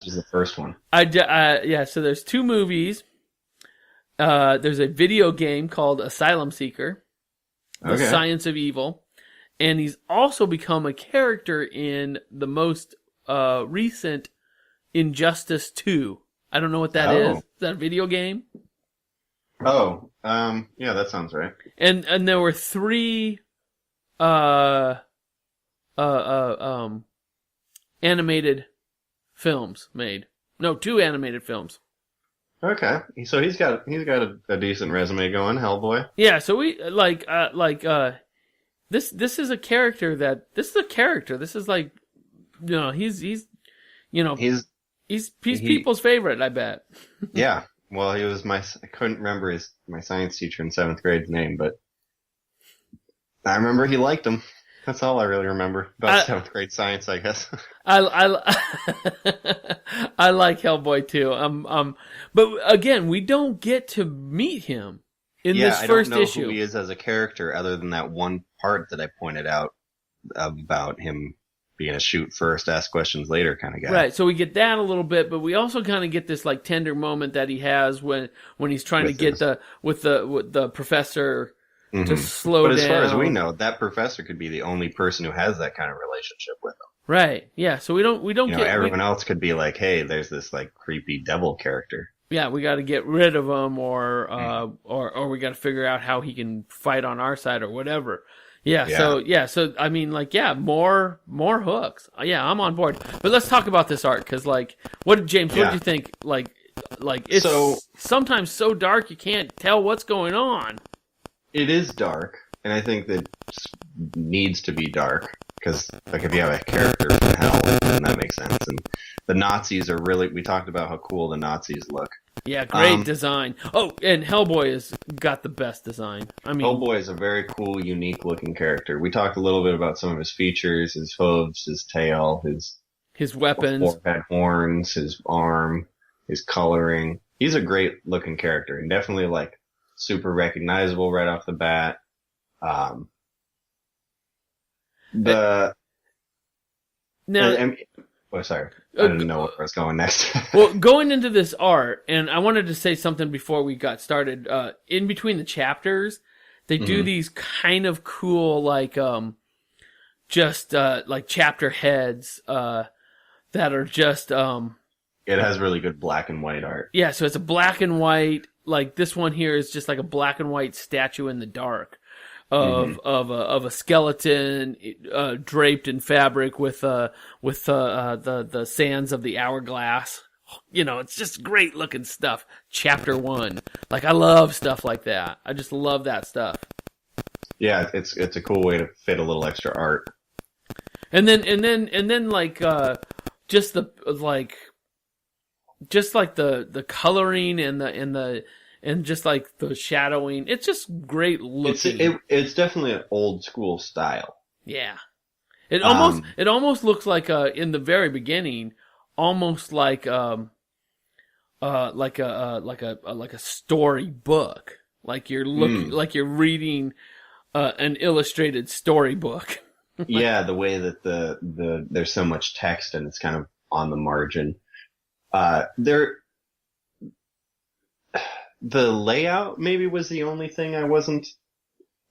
is the first one? Yeah, so there's 2 movies. There's a video game called Asylum Seeker, The Science of Evil, and he's also become a character in the most recent Injustice 2. I don't know what that is. Is that a video game? Oh, yeah, that sounds right. And there were 3 animated films made. No, 2 animated films. Okay, so he's got a decent resume going, Hellboy. Yeah, so we this is a character This is like, he's people's favorite, I bet. Yeah. Well, he was I couldn't remember my science teacher in 7th grade's name, but I remember he liked him. That's all I really remember about 7th grade science, I guess. I like Hellboy too. But again, we don't get to meet him in this first issue. I don't know who he is as a character, other than that one part that I pointed out about him being a shoot first, ask questions later kind of guy. Right. So we get that a little bit, but we also kind of get this like tender moment that he has when he's trying to get with the professor. To slow down. But as far as we know, that professor could be the only person who has that kind of relationship with him. Right. Yeah. So we don't get everyone else could be like, hey, there's this like creepy devil character. Yeah, we got to get rid of him, or we got to figure out how he can fight on our side or whatever. Yeah. So I mean, like, yeah, more hooks. Yeah, I'm on board. But let's talk about this art, because like, what did you think? Like it's sometimes so dark you can't tell what's going on. It is dark, and I think that needs to be dark, because like if you have a character from hell, then that makes sense. And the Nazis are we talked about how cool the Nazis look. Yeah, great design. Oh, and Hellboy has got the best design. I mean, Hellboy is a very cool, unique looking character. We talked a little bit about some of his features, his hooves, his tail, his weapons, forehead horns, his arm, his coloring. He's a great looking character, and definitely like super recognizable right off the bat. Sorry. I didn't know where I was going next. Well, going into this art, and I wanted to say something before we got started. In between the chapters, they do these kind of cool, like, like chapter heads, that are just, it has really good black and white art. Yeah, so it's a black and white. Like this one here is just like a black and white statue in the dark of a skeleton draped in fabric with the sands of the hourglass. It's just great looking stuff. Chapter 1. Like I love stuff like that. I just love that stuff. Yeah, it's a cool way to fit a little extra art. And then like just the coloring and just like the shadowing. It's just great looking. It's definitely an old school style. Yeah. It almost looks like in the very beginning, almost like a story book. Like you're looking like you're reading an illustrated storybook. Yeah, the way that there's so much text and it's kind of on the margin. The layout maybe was the only thing I wasn't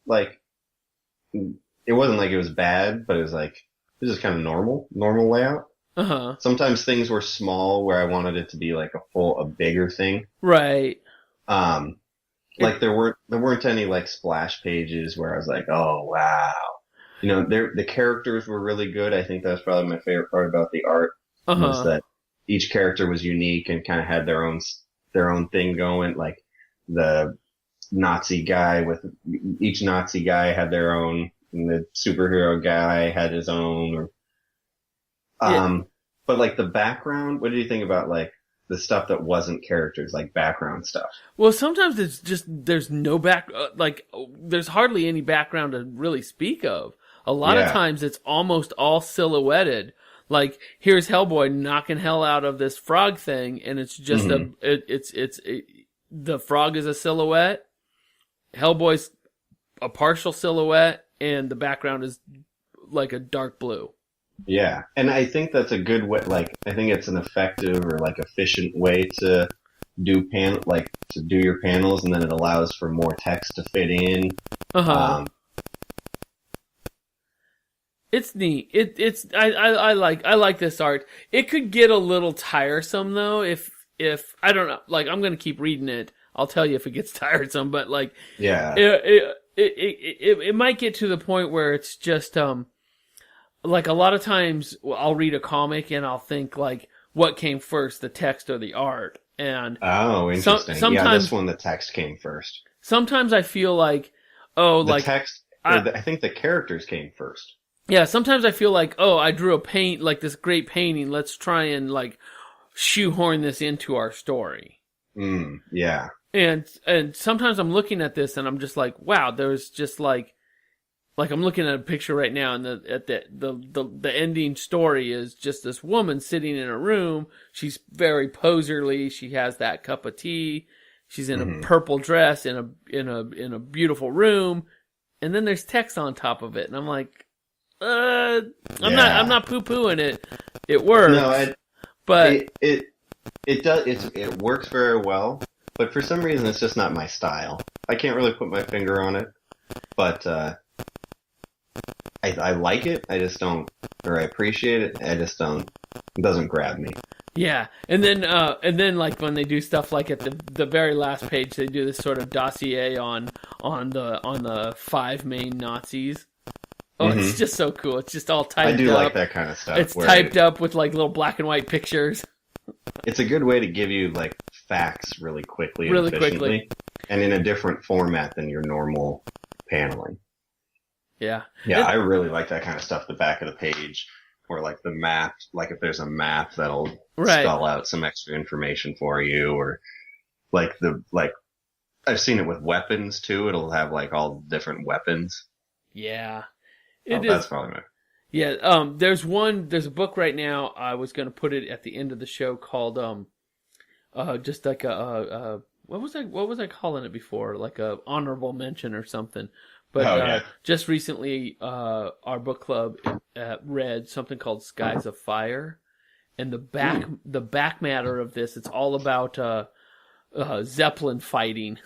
like. It wasn't like it was bad, but it was like this is kind of normal layout. Sometimes things were small where I wanted it to be like a bigger thing. Right. Like there weren't any like splash pages where I was like, oh wow, the characters were really good. I think that's probably my favorite part about the art was that each character was unique and kind of had their own thing going. Like the Nazi guy each Nazi guy had their own, and the superhero guy had his own. But like the background, what do you think about like the stuff that wasn't characters, like background stuff? Well, sometimes it's just there's no there's hardly any background to really speak of. A lot of times it's almost all silhouetted. Like here's Hellboy knocking hell out of this frog thing, and it's just the frog is a silhouette, Hellboy's a partial silhouette, and the background is like a dark blue. Yeah, and I think that's a good way. Like, I think it's an effective or like efficient way to to do your panels, and then it allows for more text to fit in. Uh-huh. It's neat. I like this art. It could get a little tiresome though if I don't know. Like, I'm gonna keep reading it. I'll tell you if it gets tiresome. But like, Yeah, it might get to the point where it's just like a lot of times I'll read a comic and I'll think like, what came first, the text or the art? And oh, interesting. sometimes Yeah, this one the text came first. sometimes I feel like, oh, The like text, I think the characters came first. yeah, sometimes I feel like, oh, I drew a paint, like this great painting. Let's try and like shoehorn this into our story. Yeah. And sometimes I'm looking at this and I'm just like, wow, there's just like I'm looking at a picture right now, and the ending story is just this woman sitting in a room. She's very poserly. She has that cup of tea. She's in a purple dress in a beautiful room, and then there's text on top of it, and I'm like, I'm not poo-pooing it. It works. No, but it does. It works very well, but for some reason it's just not my style. I can't really put my finger on it, but I like it. I just don't, or I appreciate it. I just don't. It doesn't grab me. yeah, and then like when they do stuff like at the very last page, they do this sort of dossier on the 5 main Nazis. Oh, it's just so cool. It's just all typed up. I do like that kind of stuff. It's typed up with like little black and white pictures. It's a good way to give you like facts really quickly and efficiently, and in a different format than your normal paneling. Yeah. Yeah, I really like that kind of stuff. The back of the page, or like the map. Like if there's a map that'll spell out some extra information for you, or like I've seen it with weapons too. It'll have like all different weapons. Yeah. That's probably my. Yeah, there's a book right now. I was going to put it at the end of the show called, just like what was I calling it before? Like a honorable mention or something. But, just recently, our book club, read something called Skies of Fire. And the back matter of this, it's all about, Zeppelin fighting.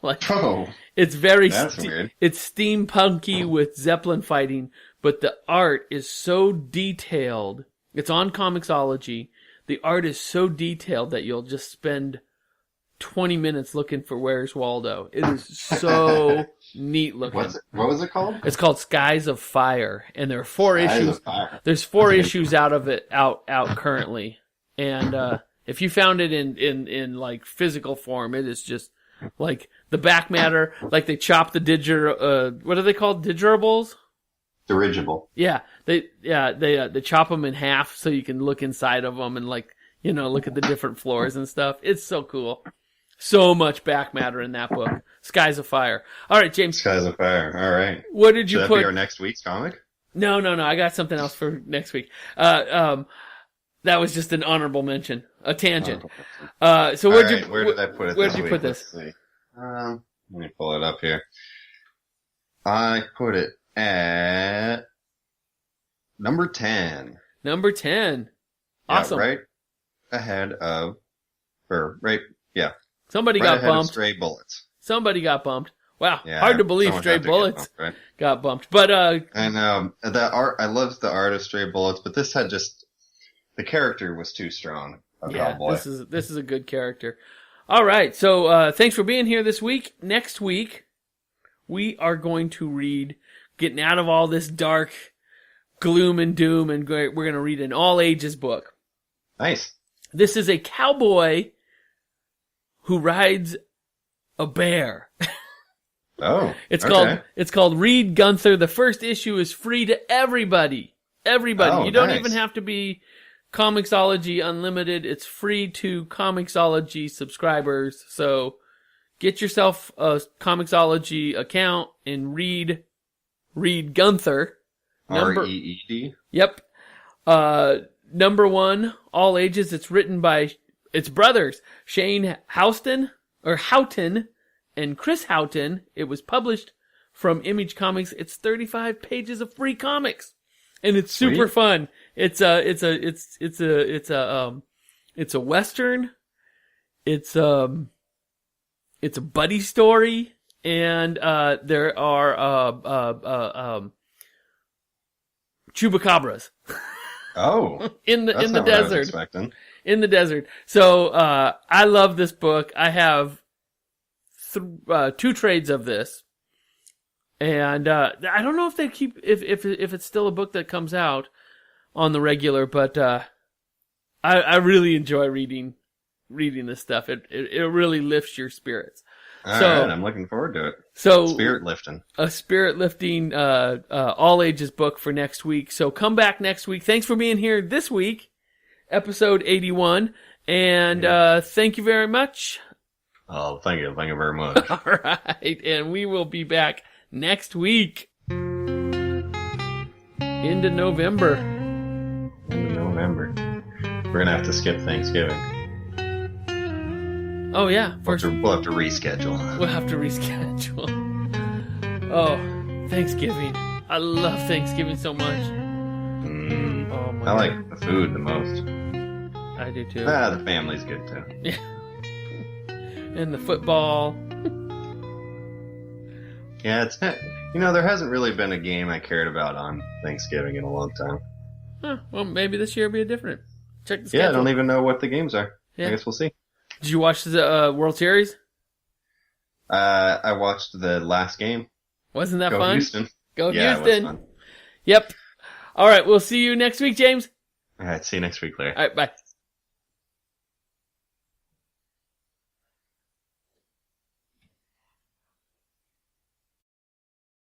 It's very, it's steampunky with Zeppelin fighting. But the art is so detailed. It's on Comixology. The art is so detailed that you'll just spend 20 minutes looking for Where's Waldo. It is so neat looking. What was it called? It's called Skies of Fire, and there are 4 issues. There's 4 issues out of it out currently. And if you found it in like physical form, it is just like the back matter. Like they chop the what are they called? Digerables? Dirigible. Yeah, they chop them in half so you can look inside of them and like, look at the different floors and stuff. It's so cool. So much back matter in that book. Skies of Fire. All right, James. Skies of Fire. All right. What did you Should put? that be our next week's comic? No. I got something else for next week. That was just an honorable mention, a tangent. So where did I put it? Where did you put this? Let's see. Let me pull it up here. I put it at number 10. Number 10. Awesome. Yeah, right ahead of, yeah. Somebody got bumped. Stray Bullets. Somebody got bumped. Wow. Yeah, hard to believe Stray Bullets got bumped. But, I know. The art, I love the art of Stray Bullets, but this had the character was too strong. Hellboy. This is a good character. All right. So, thanks for being here this week. Next week, we are going to read, getting out of all this dark gloom and doom, and we're going to read an all ages book. Nice. This is a cowboy who rides a bear. Oh, it's called Reed Gunther. The first issue is free to everybody. Everybody. You don't even have to be Comixology Unlimited. It's free to Comixology subscribers. So get yourself a Comixology account and read Gunther. Reed? Yep. Number 1, all ages. It's written by its brothers, Shane Houghton and Chris Houghton. It was published from Image Comics. It's 35 pages of free comics. and it's super Sweet. fun. It's a Western. It's a buddy story, and there are chupacabras. Oh, in the that's not what I was desert. expecting. In the desert. So I love this book. I have 2 trades of this, and I don't know if they keep if it's still a book that comes out on the regular, but I really enjoy reading this stuff. It really lifts your spirits. All right, I'm looking forward to it. So Spirit lifting. A spirit lifting all ages book for next week. So come back next week. Thanks for being here this week, episode 81, and thank you very much. Oh, thank you very much. All right, and we will be back next week into November. We're gonna have to skip Thanksgiving. Oh yeah, We'll have to reschedule. We'll have to reschedule. Oh, Thanksgiving! I love Thanksgiving so much. Oh my! I like the food the most. I do too. The family's good too. Yeah. And the football. Yeah, it's there hasn't really been a game I cared about on Thanksgiving in a long time. Huh, well, maybe this year will be different. Check the schedule. Yeah, I don't even know what the games are. Yeah. I guess we'll see. Did you watch the World Series? I watched the last game. Wasn't that Go fun? Houston. Go Yeah, Houston. it was fun. Yep. All right, we'll see you next week, James. All right, see you next week, Larry. All right, bye.